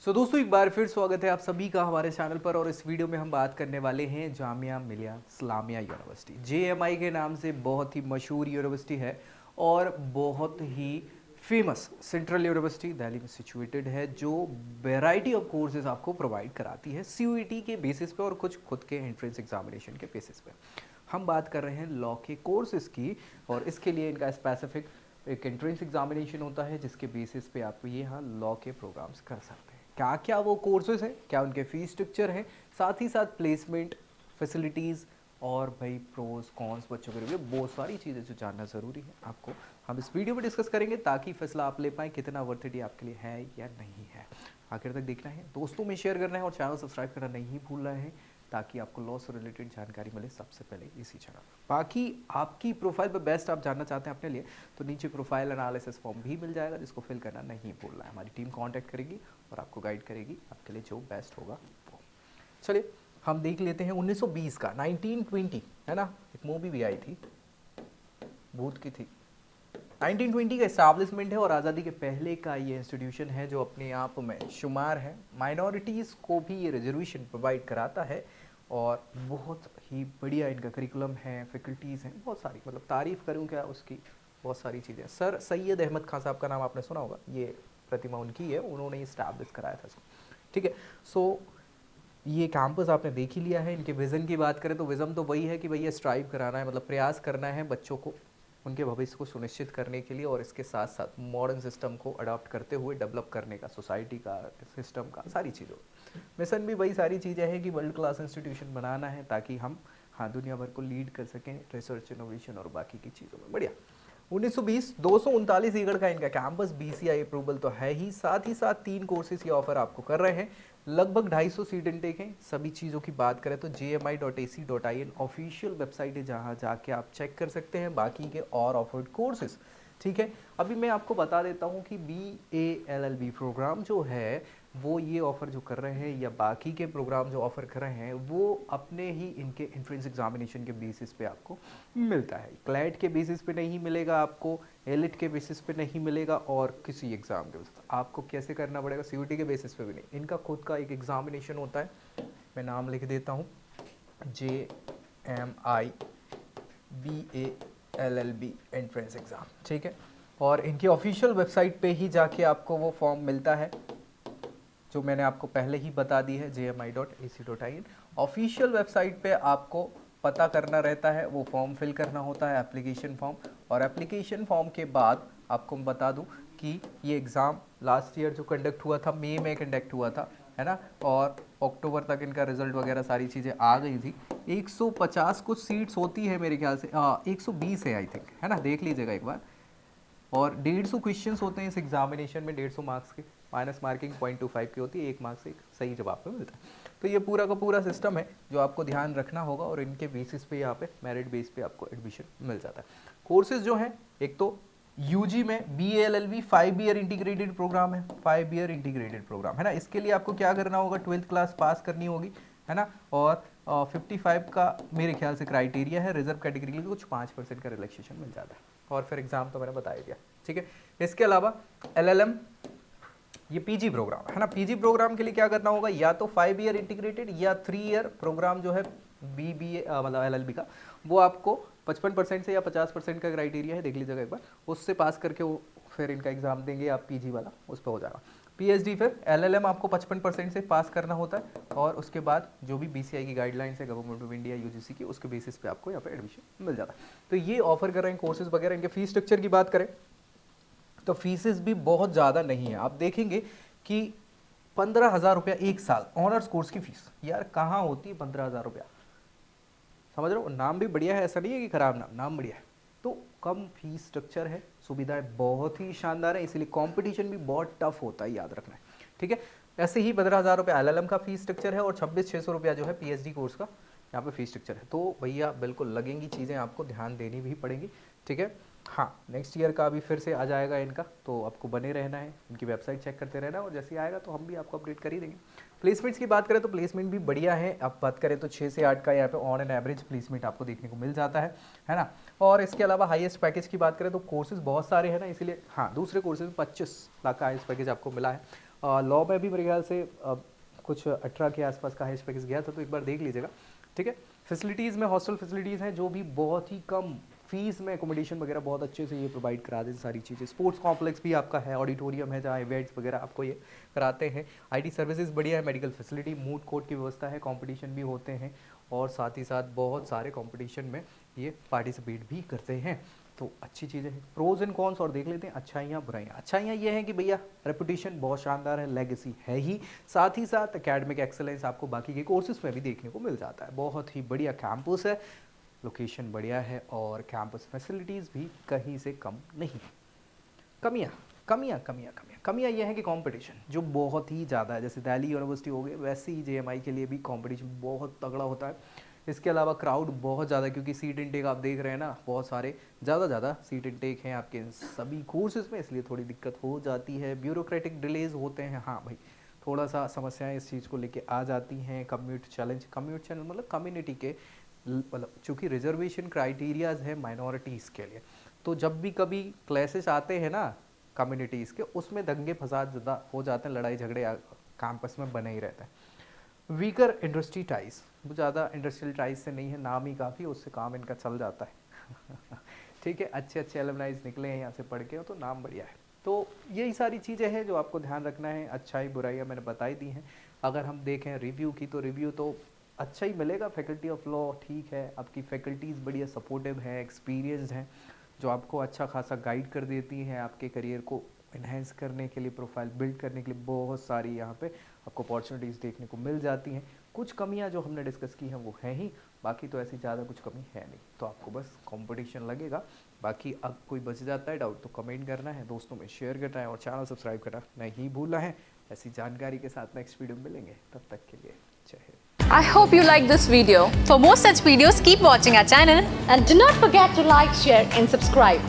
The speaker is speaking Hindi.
दोस्तों एक बार फिर स्वागत है आप सभी का हमारे चैनल पर। और इस वीडियो में हम बात करने वाले हैं जामिया मिलिया इस्लामिया यूनिवर्सिटी, जेएमआई के नाम से बहुत ही मशहूर यूनिवर्सिटी है और बहुत ही फेमस सेंट्रल यूनिवर्सिटी दिल्ली में सिचुएटेड है, जो वैरायटी ऑफ कोर्सेज आपको प्रोवाइड कराती है सीयूईटी के बेसिस पे और कुछ खुद के एंट्रेंस एग्जामिनेशन के बेसिस पे। हम बात कर रहे हैं लॉ के कोर्सेज की, और इसके लिए इनका स्पेसिफिक एक एंट्रेंस एग्जामिनेशन होता है जिसके बेसिस पे आप ये यहाँ लॉ के प्रोग्राम्स कर सकते हैं। क्या क्या वो कोर्सेज हैं, क्या उनके फीस स्ट्रक्चर है, साथ ही साथ प्लेसमेंट फैसिलिटीज़ और भाई प्रोज कॉन्स बच्चों के लिए बहुत सारी चीज़ें जो जानना ज़रूरी है आपको हम इस वीडियो में डिस्कस करेंगे, ताकि फैसला आप ले पाएँ कितना वर्थ इट आपके लिए है या नहीं है। आखिर तक देखना है, दोस्तों में शेयर करना है और चैनल सब्सक्राइब करना नहीं भूलना है, ताकि आपको लॉ से रिलेटेड जानकारी मिले सबसे पहले इसी चैनल। बाकी आपकी प्रोफाइल पर बेस्ट आप जानना चाहते हैं अपने लिए, तो नीचे प्रोफाइल एनालिसिस फॉर्म भी मिल जाएगा, जिसको फिल करना नहीं भूलना है। हमारी टीम कांटेक्ट करेगी और आपको गाइड करेगी आपके लिए जो बेस्ट होगा वो। चलिए हम देख लेते हैं 1920 का 1920, है ना, एक मूवी भी आई थी, भूत की थी। 1920 का इस्टेब्लिशमेंट है और आज़ादी के पहले का ये इंस्टीट्यूशन है जो अपने आप में शुमार है। माइनॉरिटीज़ को भी ये रिजर्वेशन प्रोवाइड कराता है और बहुत ही बढ़िया इनका करिकुलम है, फैकल्टीज़ हैं बहुत सारी, मतलब तारीफ़ करूँ क्या उसकी, बहुत सारी चीज़ें। सर सैयद अहमद खान साहब का नाम आपने सुना होगा, ये प्रतिमा उनकी है, उन्होंने इस्टेब्लिश कराया था इसको। ठीक है, सो ये कैंपस आपने देख ही लिया है। इनके विज़न की बात करें तो विज़न तो वही है कि भैया स्ट्राइव कराना है, मतलब प्रयास करना है बच्चों को उनके भविष्य को सुनिश्चित करने के लिए, और इसके साथ साथ मॉडर्न सिस्टम को अडॉप्ट करते हुए डेवलप करने का, सोसाइटी का, सिस्टम का, सारी चीज़ों। मिशन भी वही सारी चीज़ें हैं कि वर्ल्ड क्लास इंस्टीट्यूशन बनाना है, ताकि हम हाँ दुनिया भर को लीड कर सकें रिसर्च, इनोवेशन और बाकी की चीज़ों में। बढ़िया। 1920 239 एकड़ का इनका कैंपस, बीसीआई अप्रूवल तो है ही, साथ 3 कोर्सेज ये ऑफर आपको कर रहे हैं। लगभग 250 सीट इनटेक हैं। सभी चीज़ों की बात करें तो jmi.ac.in ऑफिशियल वेबसाइट है, जहाँ जाके आप चेक कर सकते हैं बाकी के और ऑफर्ड कोर्सेज। ठीक है, अभी मैं आपको बता देता हूँ कि BALLB प्रोग्राम जो है वो ये ऑफ़र जो कर रहे हैं, या बाकी के प्रोग्राम जो ऑफ़र कर रहे हैं, वो अपने ही इनके एंट्रेंस एग्जामिनेशन के बेसिस पे आपको मिलता है। क्लैट के बेसिस पे नहीं मिलेगा आपको, एलिट के बेसिस पे नहीं मिलेगा, और किसी एग्ज़ाम के बेसिस आपको कैसे करना पड़ेगा, सीयूटी के बेसिस पे भी नहीं। इनका खुद का एक एग्जामिनेशन होता है, मैं नाम लिख देता हूँ, JMI BALLB एंट्रेंस एग्ज़ाम। ठीक है, और इनकी ऑफिशियल वेबसाइट पे ही जाके आपको वो फॉर्म मिलता है, जो मैंने आपको पहले ही बता दी है, jmi.ac.in ऑफिशियल वेबसाइट पे आपको पता करना रहता है, वो फॉर्म फिल करना होता है, एप्लीकेशन फॉर्म। और एप्लीकेशन फॉर्म के बाद आपको मैं बता दूं कि ये एग्ज़ाम लास्ट ईयर जो कंडक्ट हुआ था, मई में कंडक्ट हुआ था, है ना, और अक्टूबर तक इनका रिजल्ट वगैरह सारी चीज़ें आ गई थी। 150 कुछ सीट्स होती है मेरे ख्याल से, 120 है आई थिंक, है ना, देख लीजिएगा एक बार। और 150 क्वेश्चंस होते हैं इस एग्जामिनेशन में, 150 मार्क्स के, माइनस मार्किंग 0.25 की होती है, 1 मार्क्स एक सही जवाब पे मिलता है। तो ये पूरा का पूरा सिस्टम है जो आपको ध्यान रखना होगा, और इनके बेसिस पे यहाँ पे मेरिट बेस पे आपको एडमिशन मिल जाता है। कोर्सेज जो हैं, एक तो यूजी में BALLB 5 ईयर इंटीग्रेटेड प्रोग्राम है, 5 ईयर इंटीग्रेटेड प्रोग्राम है ना। इसके लिए आपको क्या करना होगा, 12th क्लास पास करनी होगी, है ना, और 55 का मेरे ख्याल से क्राइटेरिया है। रिजर्व कैटेगरी के लिए कुछ 5% का रिलैक्सेशन मिल जाता है, और फिर एग्जाम तो मैंने बताया दिया। ठीक है, इसके अलावा LLM, ये पीजी प्रोग्राम है ना। पीजी प्रोग्राम के लिए क्या करना होगा, या तो 5 ईयर इंटीग्रेटेड या 3 ईयर प्रोग्राम जो है BBA मतलब LLB का, वो आपको 55% से या 50% का क्राइटेरिया है, देख लीजिएगा एक बार, उससे पास करके वो फिर इनका एग्जाम देंगे आप पीजी वाला, उस पर हो जाएगा। PhD फिर LLM आपको 55% से पास करना होता है, और उसके बाद जो भी BCI की गाइडलाइंस है, गवर्नमेंट ऑफ इंडिया UGC की, उसके बेसिस पे आपको यहाँ पे एडमिशन मिल जाता है। तो ये ऑफर कर रहे हैं कोर्सेज वगैरह। इनके फीस स्ट्रक्चर की बात करें तो फीसेस भी बहुत ज़्यादा नहीं है। आप देखेंगे कि 15,000 रुपया एक साल ऑनर्स कोर्स की फीस, यार कहाँ होती है 15,000 रुपया, समझ रहे हो। नाम भी बढ़िया है, ऐसा नहीं है कि खराब नाम, नाम बढ़िया है। तो कम फीस स्ट्रक्चर है, सुविधाएं बहुत ही शानदार है, इसलिए कंपटीशन भी बहुत टफ होता है, याद रखना है। ठीक है, ऐसे ही 15,000 रुपया LLM का फीस स्ट्रक्चर है, और 26,600 रुपया जो है PhD कोर्स का यहाँ पे फीस स्ट्रक्चर है। तो भैया बिल्कुल लगेंगी चीज़ें, आपको ध्यान देनी भी पड़ेंगी। ठीक है, हाँ, नेक्स्ट ईयर का भी फिर से आ जाएगा इनका, तो आपको बने रहना है, इनकी वेबसाइट चेक करते रहना, और जैसे ही आएगा तो हम भी आपको अपडेट कर ही देंगे। प्लेसमेंट्स की बात करें तो प्लेसमेंट भी बढ़िया है। अब बात करें तो 6 से 8 का यहाँ पे ऑन एन एवरेज प्लेसमेंट आपको देखने को मिल जाता है ना। और इसके अलावा हाईएस्ट पैकेज की बात करें तो कोर्सेज बहुत सारे हैं ना, इसीलिए हाँ, दूसरे कोर्सेज में 25 लाख का हाईएस्ट पैकेज आपको मिला है। लॉ में भी मेरे ख्याल से कुछ 18 के आसपास का हाई स्पेक्स गया था, तो एक बार देख लीजिएगा, ठीक है। फैसिलिटीज़ में हॉस्टल फैसिलिटीज़ हैं जो भी बहुत ही कम फीस में एकोमोडेशन वगैरह बहुत अच्छे से ये प्रोवाइड करा देते सारी चीज़ें। स्पोर्ट्स कॉम्प्लेक्स भी आपका है, ऑडिटोरियम है जहाँ इवेंट्स वगैरह आपको ये कराते हैं। आईटी सर्विसेज बढ़िया है, मेडिकल फैसिलिटी, मूड कोर्ट की व्यवस्था है, कंपटीशन भी होते हैं और साथ ही साथ बहुत सारे कंपटीशन में ये पार्टिसिपेट भी करते हैं, तो अच्छी चीज़ें हैं। प्रोज एंड कॉन्स और देख लेते हैं, अच्छाइयाँ बुराइयाँ। अच्छाइयाँ ये हैं कि भैया रेपुटेशन बहुत शानदार है, लेगेसी है ही, साथ ही साथ एकेडमिक एक्सेलेंस आपको बाकी के कोर्सेज में भी देखने को मिल जाता है। बहुत ही बढ़िया कैंपस है, लोकेशन बढ़िया है और कैंपस फैसिलिटीज़ भी कहीं से कम नहीं। कमियाँ ये हैं कि कंपटीशन जो बहुत ही ज़्यादा है, जैसे दिल्ली यूनिवर्सिटी हो गई वैसे ही जेएमआई के लिए भी कंपटीशन बहुत तगड़ा होता है। इसके अलावा क्राउड बहुत ज़्यादा, क्योंकि सीट इनटेक आप देख रहे हैं ना, बहुत सारे ज़्यादा सीट इनटेक हैं आपके सभी कोर्सेज में, इसलिए थोड़ी दिक्कत हो जाती है। ब्यूरोक्रेटिक डिलेज होते हैं, हाँ भाई थोड़ा सा समस्याएं इस चीज़ को लेके आ जाती हैं। कम्यूट चैलेंज मतलब कम्युनिटी के, मतलब चूँकि रिजर्वेशन क्राइटेरियाज है माइनॉरिटीज़ के लिए, तो जब भी कभी क्लासेस आते हैं ना कम्युनिटीज़ के, उसमें दंगे फसाद ज़्यादा हो जाते हैं, लड़ाई झगड़े कैंपस में बने ही रहते हैं। वीकर इंडस्ट्री टाइज, वो ज़्यादा इंडस्ट्रियल टाइज से नहीं है, नाम ही काफ़ी, उससे काम इनका चल जाता है ठीक है, अच्छे एलुमनाइज निकले हैं यहाँ से पढ़ के, तो नाम बढ़िया है। तो यही सारी चीज़ें हैं जो आपको ध्यान रखना है। अच्छाई बुराइयाँ मैंने बताई दी हैं। अगर हम देखें रिव्यू की, तो रिव्यू तो अच्छा ही मिलेगा। फैकल्टी ऑफ लॉ ठीक है, आपकी फैकल्टीज़ बढ़िया सपोर्टिव है, एक्सपीरियंस्ड हैं, जो आपको अच्छा खासा गाइड कर देती हैं आपके करियर को इन्हेंस करने के लिए, प्रोफाइल बिल्ड करने के लिए बहुत सारी यहाँ पे आपको अपॉर्चुनिटीज़ देखने को मिल जाती हैं। कुछ कमियाँ जो हमने डिस्कस की हैं वो हैं ही, बाकी तो ऐसी ज़्यादा कुछ कमी है नहीं, तो आपको बस कंपटीशन लगेगा। बाकी अब कोई बच जाता है डाउट तो कमेंट करना है, दोस्तों में शेयर करना है और चैनल सब्सक्राइब करना नहीं भूलना है। ऐसी जानकारी के साथ नेक्स्ट वीडियो में मिलेंगे, तब तक के लिए जय Hind. I hope you like this video. For more such videos, keep watching our channel. And do not forget to like, share and subscribe.